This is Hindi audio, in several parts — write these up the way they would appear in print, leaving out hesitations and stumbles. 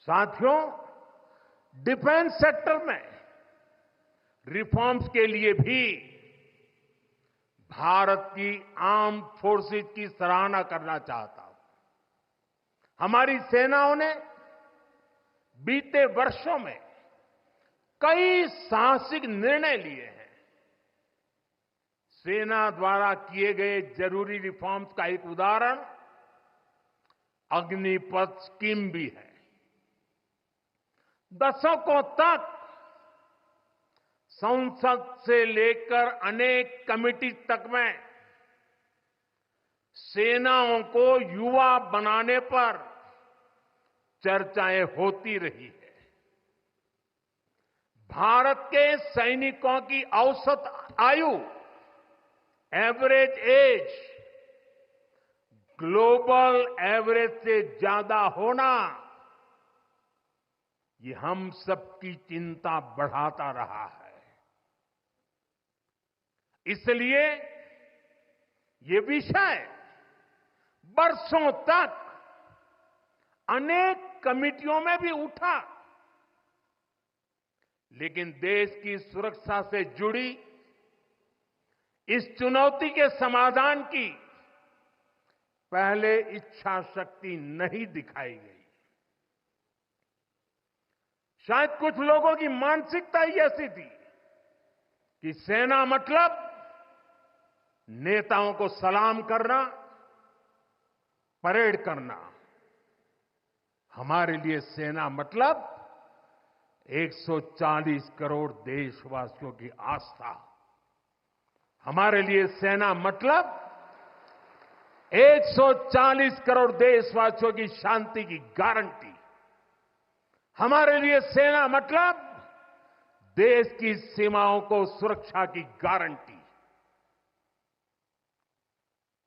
साथियों, डिफेंस सेक्टर में रिफॉर्म्स के लिए भी भारत की आर्म्ड फोर्सेस की सराहना करना चाहता हूं। हमारी सेनाओं ने बीते वर्षों में कई साहसिक निर्णय लिए हैं। सेना द्वारा किए गए जरूरी रिफॉर्म्स का एक उदाहरण अग्निपथ स्कीम भी है। दशकों तक संसद से लेकर अनेक कमेटी तक में सेनाओं को युवा बनाने पर चर्चाएं होती रही है। भारत के सैनिकों की औसत आयु, एवरेज एज, ग्लोबल एवरेज से ज्यादा होना, ये हम सबकी चिंता बढ़ाता रहा है। इसलिए ये विषय बरसों तक अनेक कमिटियों में भी उठा, लेकिन देश की सुरक्षा से जुड़ी इस चुनौती के समाधान की पहले इच्छा शक्ति नहीं दिखाई गई। शायद कुछ लोगों की मानसिकता ही ऐसी थी कि सेना मतलब नेताओं को सलाम करना, परेड करना। हमारे लिए सेना मतलब 140 करोड़ देशवासियों की आस्था। हमारे लिए सेना मतलब 140 करोड़ देशवासियों की शांति की गारंटी। हमारे लिए सेना मतलब देश की सीमाओं को सुरक्षा की गारंटी।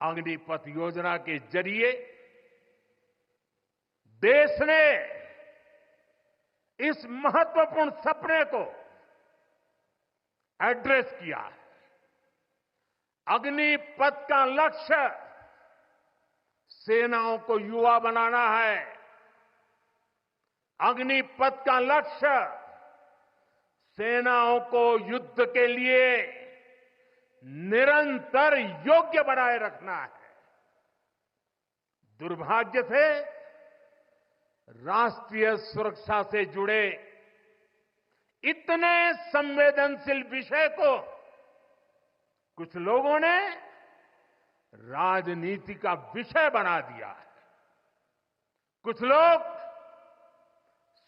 अग्निपथ योजना के जरिए देश ने इस महत्वपूर्ण सपने को एड्रेस किया है। अग्निपथ का लक्ष्य सेनाओं को युवा बनाना है। अग्निपथ का लक्ष्य सेनाओं को युद्ध के लिए निरंतर योग्य बनाए रखना है। दुर्भाग्य से राष्ट्रीय सुरक्षा से जुड़े इतने संवेदनशील विषय को कुछ लोगों ने राजनीति का विषय बना दिया है। कुछ लोग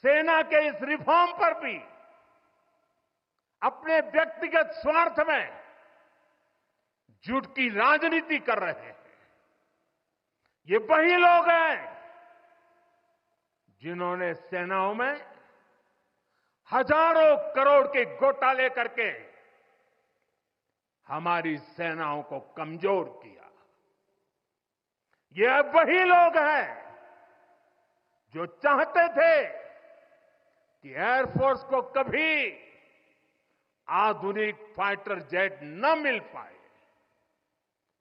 सेना के इस रिफॉर्म पर भी अपने व्यक्तिगत स्वार्थ में झूठ की राजनीति कर रहे हैं। ये वही लोग हैं जिन्होंने सेनाओं में हजारों करोड़ के घोटाले करके हमारी सेनाओं को कमजोर किया। ये वही लोग हैं जो चाहते थे कि एयरफोर्स को कभी आधुनिक फाइटर जेट न मिल पाए।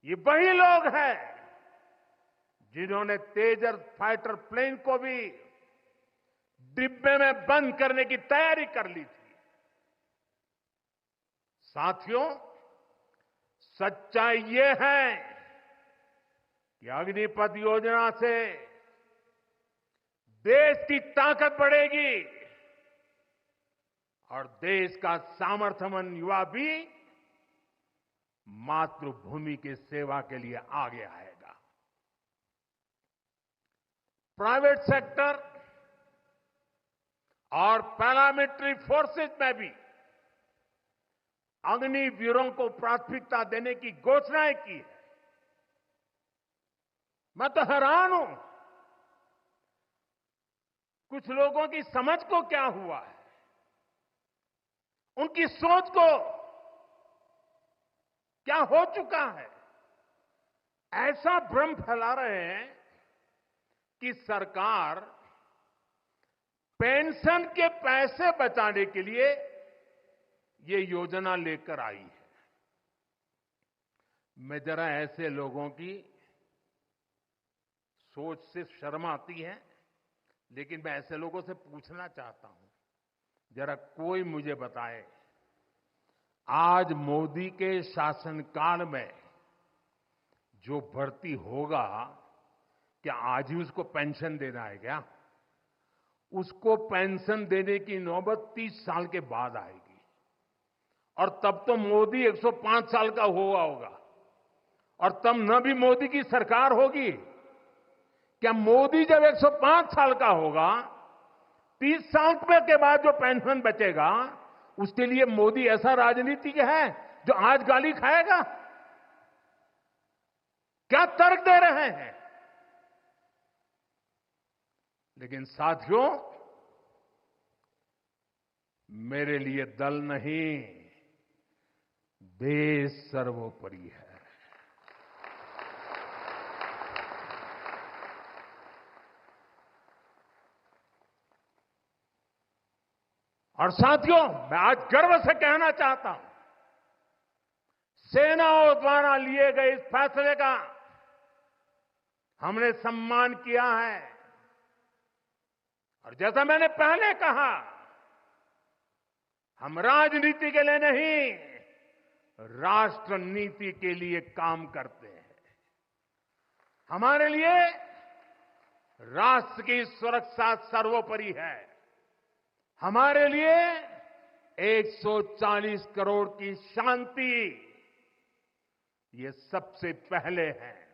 ये वही लोग हैं जिन्होंने तेजस फाइटर प्लेन को भी डिब्बे में बंद करने की तैयारी कर ली थी। साथियों, सच्चाई ये है कि अग्निपथ योजना से देश की ताकत बढ़ेगी और देश का सामर्थ्यवान युवा भी मातृभूमि की सेवा के लिए आगे आएगा। प्राइवेट सेक्टर और पैरामिलिट्री फोर्सेस में भी अग्निवीरों को प्राथमिकता देने की घोषणाएं की है। मैं तो हैरान हूं, कुछ लोगों की समझ को क्या हुआ है, उनकी सोच को क्या हो चुका है। ऐसा भ्रम फैला रहे हैं कि सरकार पेंशन के पैसे बचाने के लिए ये योजना लेकर आई है। मैं जरा ऐसे लोगों की सोच से शर्म आती है लेकिन मैं ऐसे लोगों से पूछना चाहता हूं, जरा कोई मुझे बताए, आज मोदी के शासनकाल में जो भर्ती होगा, क्या आज ही उसको पेंशन देना है क्या? उसको पेंशन देने की नौबत 30 साल के बाद आएगी, और तब तो मोदी 105 साल का हुआ होगा, और तब न भी मोदी की सरकार होगी। क्या मोदी जब 105 साल का होगा, 30 साल के बाद जो पेंशन बचेगा, उसके लिए मोदी ऐसा राजनीतिक है जो आज गाली खाएगा? क्या तर्क दे रहे हैं? लेकिन साथियों, मेरे लिए दल नहीं, देश सर्वोपरि है। और साथियों, मैं आज गर्व से कहना चाहता हूं, सेनाओं द्वारा लिए गए इस फैसले का हमने सम्मान किया है। और जैसा मैंने पहले कहा, हम राजनीति के लिए नहीं, राष्ट्र नीति के लिए काम करते हैं। हमारे लिए राष्ट्र की सुरक्षा सर्वोपरि है। हमारे लिए 140 करोड़ की शांति, ये सबसे पहले है।